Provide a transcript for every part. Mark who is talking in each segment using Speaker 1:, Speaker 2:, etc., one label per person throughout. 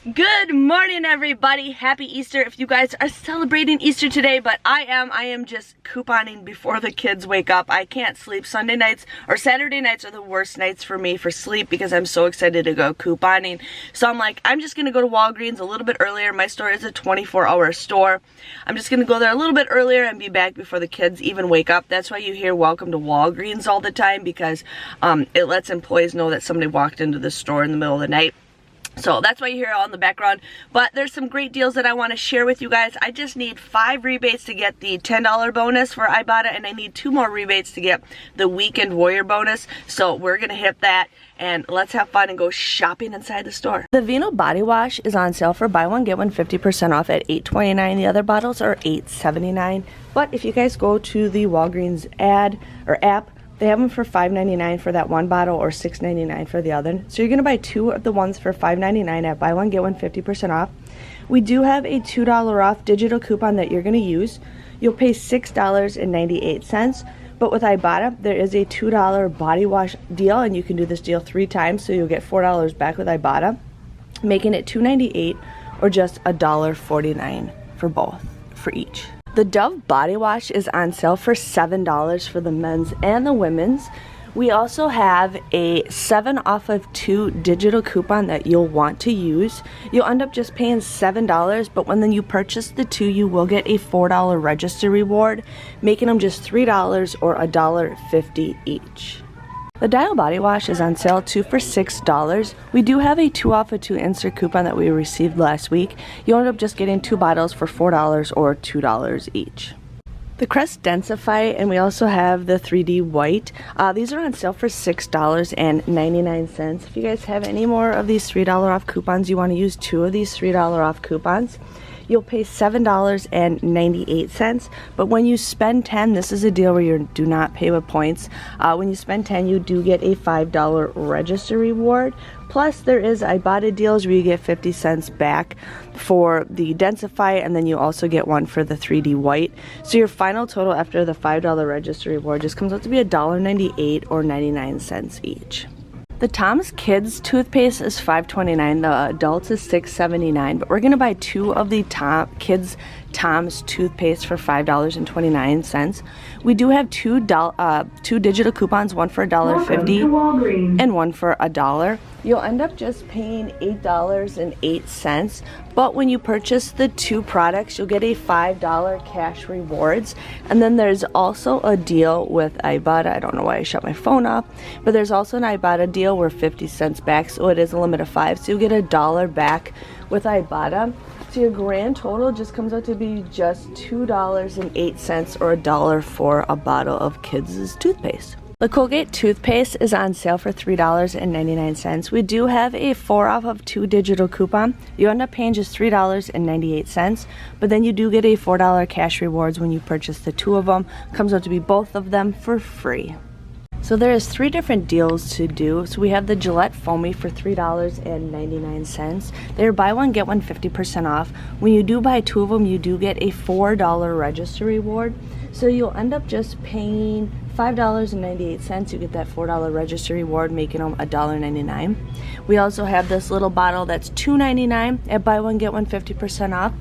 Speaker 1: Good morning, everybody. Happy Easter if you guys are celebrating Easter today, but I am just couponing before the kids wake up. I can't sleep. Sunday nights or Saturday nights are the worst nights for me for sleep because I'm so excited to go couponing. So I'm like, I'm just gonna go to Walgreens a little bit earlier. My store is a 24-hour store. I'm just gonna go there a little bit earlier and be back before the kids even wake up. That's why you hear welcome to Walgreens all the time, because it lets employees know that somebody walked into the store in the middle of the night. So that's why you hear it all in the background. But there's some great deals that I want to share with you guys. I just need 5 rebates to get the $10 bonus for IBOTTA, and I need 2 more rebates to get the Weekend Warrior bonus. So we're going to hit that, and let's have fun and go shopping inside the store. The Vino body wash is on sale for buy one, get one 50% off at $8.29. The other bottles are $8.79. But if you guys go to the Walgreens ad or app, they have them for $5.99 for that one bottle or $6.99 for the other. So you're going to buy 2 of the ones for $5.99 at buy one, get one 50% off. We do have a $2 off digital coupon that you're going to use. You'll pay $6.98. But with IBOTTA, there is a $2 body wash deal, and you can do this deal 3 times, so you'll get $4 back with IBOTTA, making it $2.98 or just $1.49 for both, for each. The Dove body wash is on sale for $7 for the men's and the women's. We also have a 7 off of 2 digital coupon that you'll want to use. You'll end up just paying $7, but when then you purchase the 2, you will get a $4 register reward, making them just $3 or $1.50 each. The Dial body wash is on sale 2 for $6. We do have a 2 off of 2 insert coupon that we received last week. You'll end up just getting 2 bottles for $4 or $2 each. The Crest Densify, and we also have the 3D White. These are on sale for $6.99. If you guys have any more of these $3 off coupons, you want to use 2 of these $3 off coupons. You'll pay $7.98, but when you spend $10, this is a deal where you do not pay with points. When you spend $10, you do get a $5 register reward. Plus, there is IBOTTA deals where you get 50 cents back for the Densify, and then you also get one for the 3D White. So your final total after the $5 register reward just comes out to be $1.98 or 99 cents each. The Tom's Kids toothpaste is $5.29. The adults is $6.79. But we're going to buy 2 of the Kids Tom's toothpaste for $5.29. We do have 2 digital coupons, one for $1.50 and one for $1. You'll end up just paying $8.08. But when you purchase the 2 products, you'll get a $5 cash rewards. And then there's also a deal with IBOTTA. I don't know why I shut my phone off, but there's also an IBOTTA deal where 50 cents back, so it is a limit of 5. So you'll get $1 back with IBOTTA. So your grand total just comes out to be just $2.08 or $1 for a bottle of kids' toothpaste. The Colgate toothpaste is on sale for $3.99. We do have a 4 off of 2 digital coupon. You end up paying just $3.98, but then you do get a $4 cash rewards when you purchase the 2 of them. Comes out to be both of them for free. So there's 3 different deals to do. So we have the Gillette Foamy for $3.99. They're buy one, get one 50% off. When you do buy 2 of them, you do get a $4 register reward. So you'll end up just paying $5.98. You get that $4 register reward, making them $1.99. We also have this little bottle that's $2.99 at buy one, get one 50% off.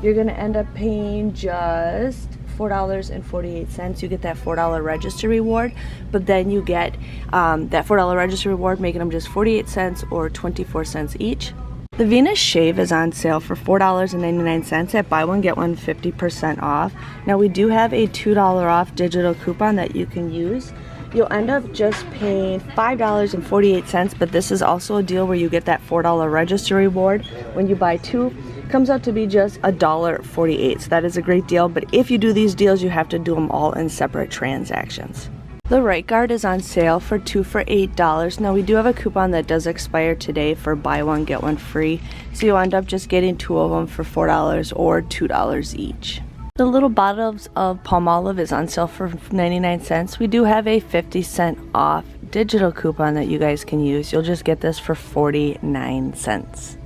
Speaker 1: You're going to end up paying just $4.48. You get that $4 register reward, but then you get that $4 register reward, making them just 48 cents or 24 cents each. The Venus Shave is on sale for $4.99 at buy one, get one 50% off. Now we do have a $2 off digital coupon that you can use. You'll end up just paying $5.48, but this is also a deal where you get that $4 register reward when you buy 2. Comes out to be just $1.48. So that is a great deal, but if you do these deals, you have to do them all in separate transactions. The Right Guard is on sale for 2 for $8. Now we do have a coupon that does expire today for buy one, get one free. So you'll end up just getting 2 of them for $4 or $2 each. The little bottles of Palmolive is on sale for 99 cents. We do have a 50-cent off digital coupon that you guys can use. You'll just get this for 49 cents.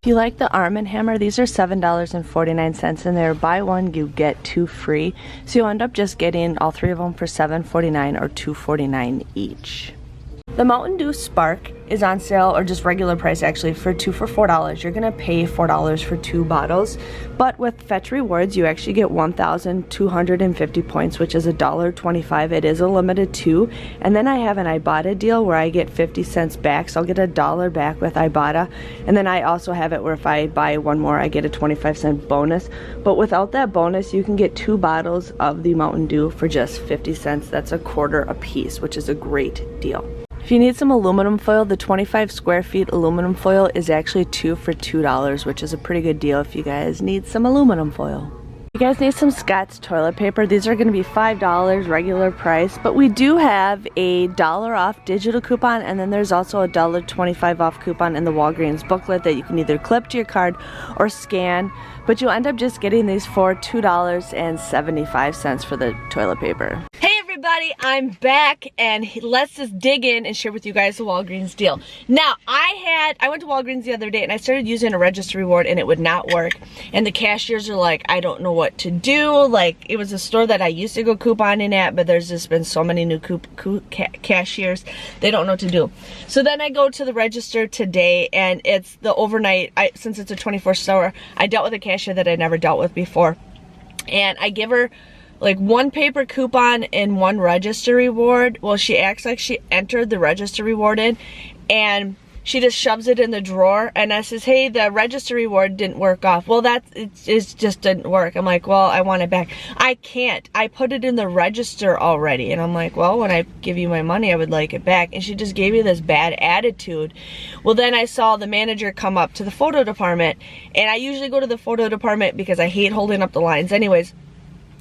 Speaker 1: If you like the Arm & Hammer, these are $7.49, and they're buy one, you get 2 free. So you'll end up just getting all 3 of them for $7.49 or $2.49 each. The Mountain Dew Spark is on sale, or just regular price actually, for 2 for $4. You're gonna pay $4 for 2 bottles, but with Fetch Rewards you actually get 1,250 points, which is $1.25. It is a limited 2, and then I have an IBOTTA deal where I get 50 cents back, so I'll get $1 back with IBOTTA, and then I also have it where if I buy one more I get a 25-cent bonus. But without that bonus you can get 2 bottles of the Mountain Dew for just 50 cents. That's a quarter a piece, which is a great deal. If you need some aluminum foil, the 25 square feet aluminum foil is actually 2 for $2, which is a pretty good deal if you guys need some aluminum foil. If you guys need some Scott's toilet paper, these are going to be $5 regular price, but we do have a $1 off digital coupon, and then there's also a $1.25 off coupon in the Walgreens booklet that you can either clip to your card or scan, but you'll end up just getting these for $2.75 for the toilet paper. Hey everybody, I'm back, and let's just dig in and share with you guys the Walgreens deal. Now, I went to Walgreens the other day and I started using a register reward and it would not work, and the cashiers are like, I don't know what to do. Like, it was a store that I used to go couponing at, but there's just been so many new cashiers, they don't know what to do. So then I go to the register today, and it's the overnight, since it's a 24 store, I dealt with a cashier that I never dealt with before, and I give her like 1 paper coupon and 1 register reward. Well, she acts like she entered the register reward in, and she just shoves it in the drawer, and I says, hey, the register reward didn't work off. Well, it just didn't work. I'm like, well, I want it back. I can't. I put it in the register already. And I'm like, well, when I give you my money, I would like it back. And she just gave me this bad attitude. Well, then I saw the manager come up to the photo department, and I usually go to the photo department because I hate holding up the lines anyways.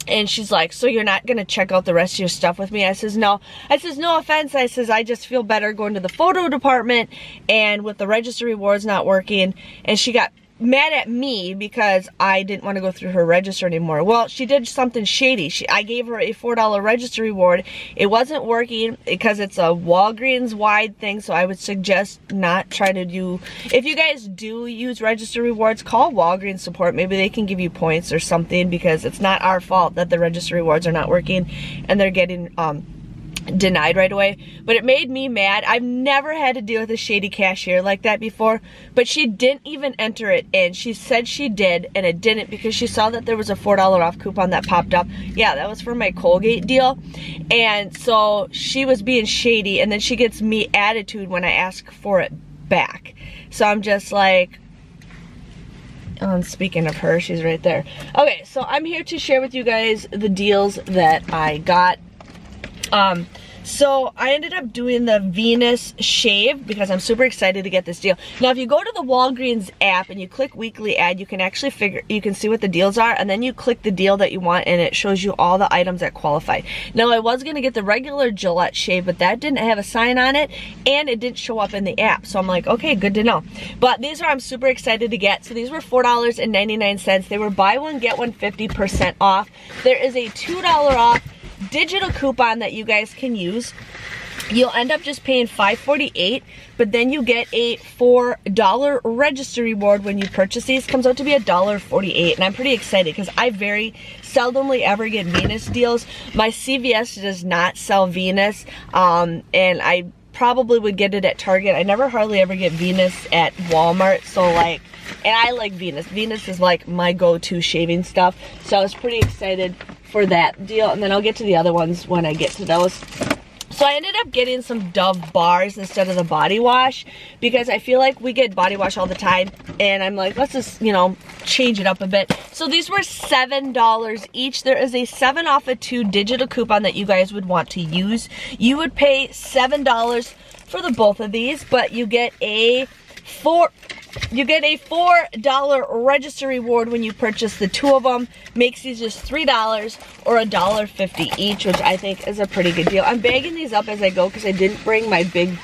Speaker 1: And she's like, so you're not gonna check out the rest of your stuff with me? I says, no. I says, no offense. I says, I just feel better going to the photo department, and with the register rewards not working. And she got mad at me because I didn't want to go through her register anymore. Well, she did something shady. I gave her a $4 register reward. It wasn't working because it's a Walgreens wide thing, so I would suggest not try to do. If you guys do use register rewards, call Walgreens support. Maybe they can give you points or something, because it's not our fault that the register rewards are not working and they're getting denied right away. But it made me mad. I've never had to deal with a shady cashier like that before, but she didn't even enter it in. She said she did, and it didn't, because she saw that there was a $4 off coupon that popped up. Yeah, that was for my Colgate deal. And so she was being shady, and then she gets me attitude when I ask for it back. So I'm just like, speaking of her, she's right there. Okay, so I'm here to share with you guys the deals that I got. So I ended up doing the Venus shave because I'm super excited to get this deal. Now, if you go to the Walgreens app and you click weekly ad, you can actually you can see what the deals are, and then you click the deal that you want, and it shows you all the items that qualify. Now, I was going to get the regular Gillette shave, but that didn't have a sign on it, and it didn't show up in the app. So I'm like, okay, good to know. But these are, I'm super excited to get. So these were $4.99. They were buy one, get one 50% off. There is a $2 off digital coupon that you guys can use. You'll end up just paying $5.48, but then you get a $4 register reward when you purchase these. Comes out to be $1.48, and I'm pretty excited because I very seldomly ever get Venus deals. My CVS does not sell Venus, and I probably would get it at Target. I never hardly ever get Venus at Walmart, so like, and I like Venus. Venus is like my go-to shaving stuff, so I was pretty excited for that deal, and then I'll get to the other ones when I get to those. So I ended up getting some Dove bars instead of the body wash, because I feel like we get body wash all the time, and I'm like, let's just, you know, change it up a bit. So these were $7 each. There is a 7 off of 2 digital coupon that you guys would want to use. You would pay $7 for the both of these, but you get a $4 register reward when you purchase the 2 of them. Makes these just $3 or $1.50 each, which I think is a pretty good deal. I'm bagging these up as I go because I didn't bring my big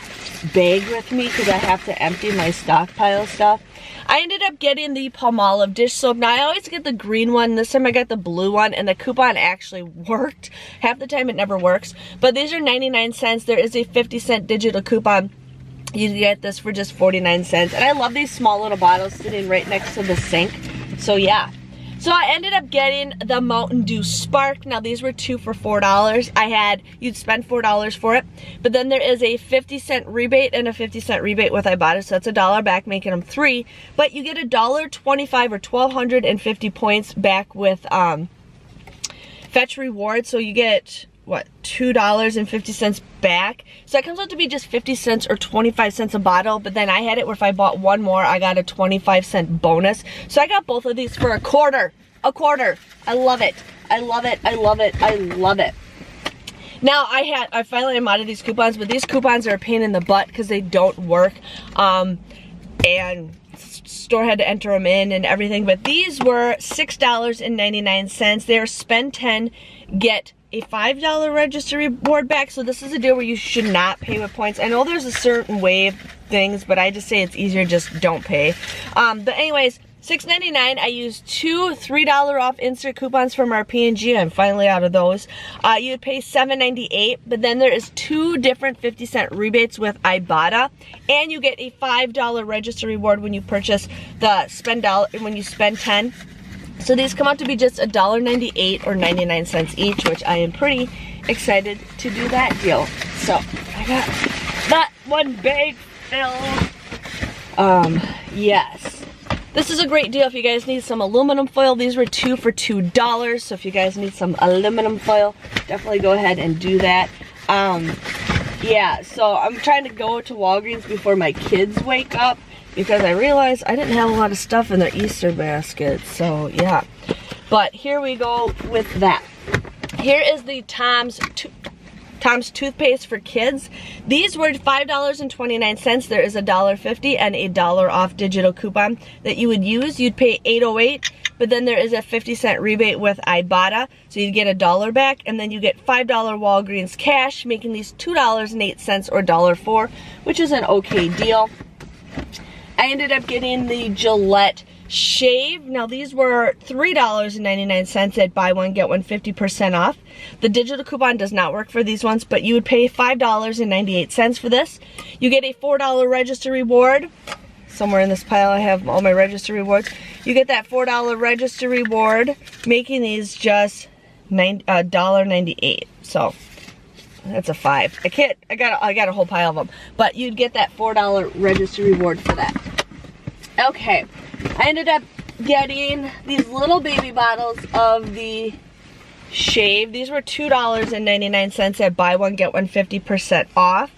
Speaker 1: bag with me because I have to empty my stockpile stuff. I ended up getting the Palmolive dish soap. Now, I always get the green one. This time I got the blue one, and the coupon actually worked. Half the time it never works. But these are 99 cents. There is a 50-cent digital coupon. You get this for just 49 cents. And I love these small little bottles sitting right next to the sink. So yeah. So I ended up getting the Mountain Dew Spark. Now these were 2 for $4. You'd spend $4 for it, but then there is a 50-cent rebate and a 50-cent rebate with IBOTTA, so that's $1 back, making them 3. But you get $1.25 or 1,250 points back with Fetch Rewards. So you get, what, $2.50 back. So that comes out to be just 50 cents or 25 cents a bottle. But then I had it where if I bought one more, I got a 25-cent bonus. So I got both of these for a quarter. A quarter. I love it. I love it. I love it. I love it. Now I finally am out of these coupons, but these coupons are a pain in the butt because they don't work. And store had to enter them in and everything. But these were $6.99. They're spend 10, get a $5 register reward back. So this is a deal where you should not pay with points. I know there's a certain way of things, but I just say it's easier, just don't pay. But anyways, $6.99. I used 2 $3 off insert coupons from our P&G. I'm finally out of those. You would pay $7.98, but then there is 2 different 50-cent rebates with IBOTTA, and you get a $5 register reward when you purchase the when you spend 10. So these come out to be just $1.98 or 99 cents each, which I am pretty excited to do that deal. So I got that one bag filled. Yes. This is a great deal if you guys need some aluminum foil. These were 2 for $2. So if you guys need some aluminum foil, definitely go ahead and do that. Yeah, so I'm trying to go to Walgreens before my kids wake up, because I realized I didn't have a lot of stuff in their Easter basket. So yeah, but here we go with that. Here is the Tom's toothpaste for kids. These were $5.29. There is a $1.50 and a $1 off digital coupon that you would use. You'd pay $8.08, but then there is a 50-cent rebate with IBOTTA, so you'd get $1 back, and then you get $5 Walgreens cash, making these $2.08 or $1.04, which is an okay deal. I ended up getting the Gillette shave. Now these were $3.99 at buy one get one 50% off. The digital coupon does not work for these ones, but you would pay $5.98 for this. You get a $4 register reward. Somewhere in this pile I have all my register rewards. You get that $4 register reward, making these just $1.98. So that's a 5. I got a whole pile of them, but you'd get that $4 register reward for that. Okay, I ended up getting these little baby bottles of the shave. These were $2.99 at buy one get one 50% off.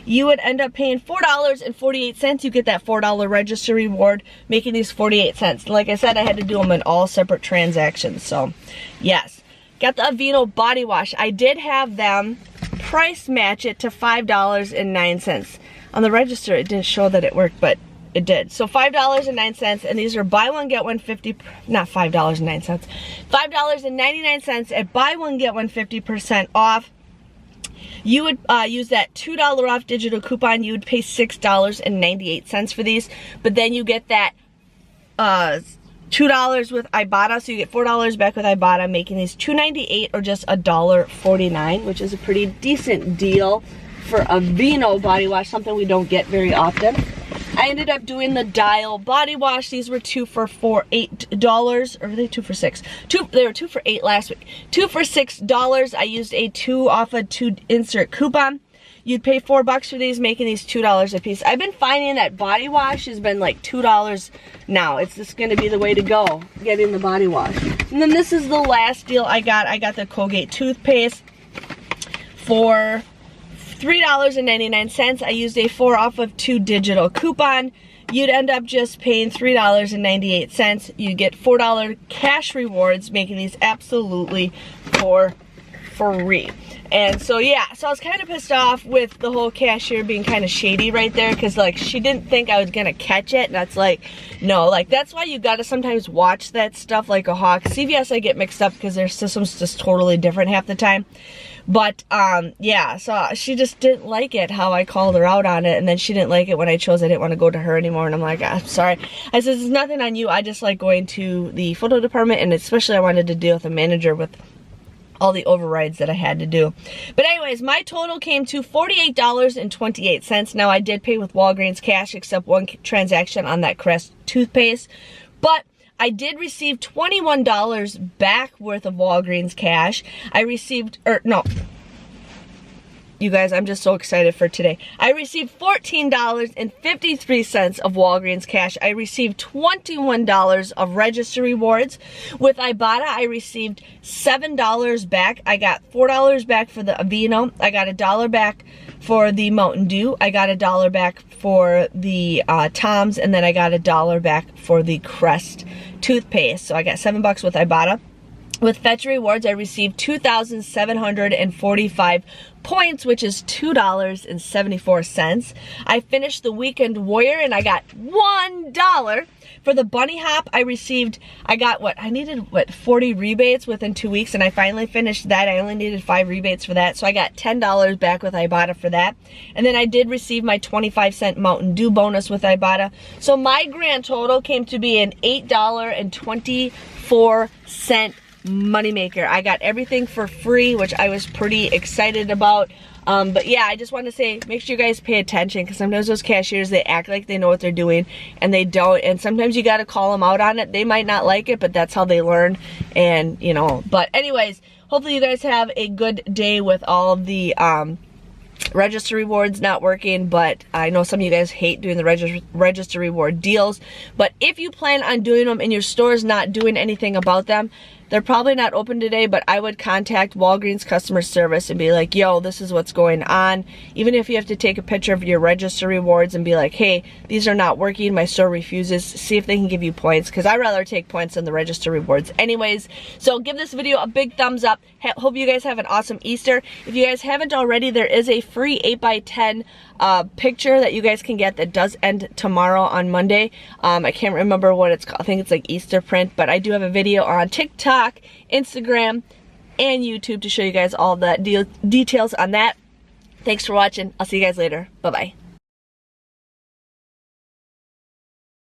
Speaker 1: You would end up paying $4.48. You get that $4 register reward, making these 48 cents. Like I said, I had to do them in all separate transactions. So yes, got the Aveeno body wash. I did have them price match it to $5.09. On the register it didn't show that it worked, but it did. So $5.09, and these are buy one get one 50, not $5.09, $5.99 at buy one get one 50% off. You would use that $2 off digital coupon. You would pay $6.98 for these, but then you get that $2 with IBOTTA, so you get $4 back with IBOTTA, making these $2.98 or just $1.49, which is a pretty decent deal for Aveeno body wash, something we don't get very often. I ended up doing the Dial body wash. These were 2 for $8, or were they 2 for $6? They were 2 for $8 last week. 2 for $6. I used a 2 off a 2 insert coupon. You'd pay $4 for these, making these $2 a piece. I've been finding that body wash has been like $2 now. It's just going to be the way to go, getting the body wash. And then this is the last deal I got. I got the Colgate toothpaste for $3.99. I used a 4 off of 2 digital coupon. You'd end up just paying $3.98. You get $4 cash rewards, making these absolutely for free. And so yeah, so I was kind of pissed off with the whole cashier being kind of shady right there, because like she didn't think I was gonna catch it, and that's like, no, like that's why you gotta sometimes watch that stuff like a hawk. CVS I get mixed up because their system's just totally different half the time. But yeah, so she just didn't like it how I called her out on it, and then she didn't like it when I chose I didn't want to go to her anymore, and I'm like, I'm sorry. I said, it's nothing on you, I just like going to the photo department, and especially I wanted to deal with a manager with all the overrides that I had to do. But anyways, my total came to $48.28. Now I did pay with Walgreens cash, except one transaction on that Crest toothpaste, but I did receive $21 back worth of Walgreens cash. I received, you guys, I'm just so excited for today. I received $14.53 of Walgreens cash. I received $21 of register rewards. With Ibotta, I received $7 back. I got $4 back for the Aveeno. I got $1 back for the Mountain Dew. I got $1 back for the Tom's, and then I got $1 back for the Crest toothpaste. So I got $7 with Ibotta. With Fetch Rewards, I received 2,745 points, which is $2.74. I finished the Weekend Warrior and I got $1. For the Bunny Hop, I got 40 rebates within 2 weeks, and I finally finished that. I only needed 5 rebates for that, so I got $10 back with Ibotta for that. And then I did receive my 25-cent Mountain Dew bonus with Ibotta. So my grand total came to be an $8.24 moneymaker. I got everything for free, which I was pretty excited about. But yeah, I just want to say, make sure you guys pay attention, because sometimes those cashiers, they act like they know what they're doing and they don't, and sometimes you got to call them out on it. They might not like it, but that's how they learn. And you know, but anyways, hopefully you guys have a good day with all of the register rewards not working, but I know some of you guys hate doing the register reward deals. But if you plan on doing them and your store's not doing anything about them, they're probably not open today, but I would contact Walgreens customer service and be like, yo, this is what's going on. Even if you have to take a picture of your register rewards and be like, hey, these are not working, my store refuses, see if they can give you points, because I'd rather take points than the register rewards anyways. So give this video a big thumbs up. Hope you guys have an awesome Easter. If you guys haven't already, there is a free 8x10 picture that you guys can get that does end tomorrow on Monday. I can't remember what it's called. I think it's like Easter print, but I do have a video on TikTok, Instagram, and YouTube to show you guys all the details on that. Thanks for watching. I'll see you guys later. Bye-bye.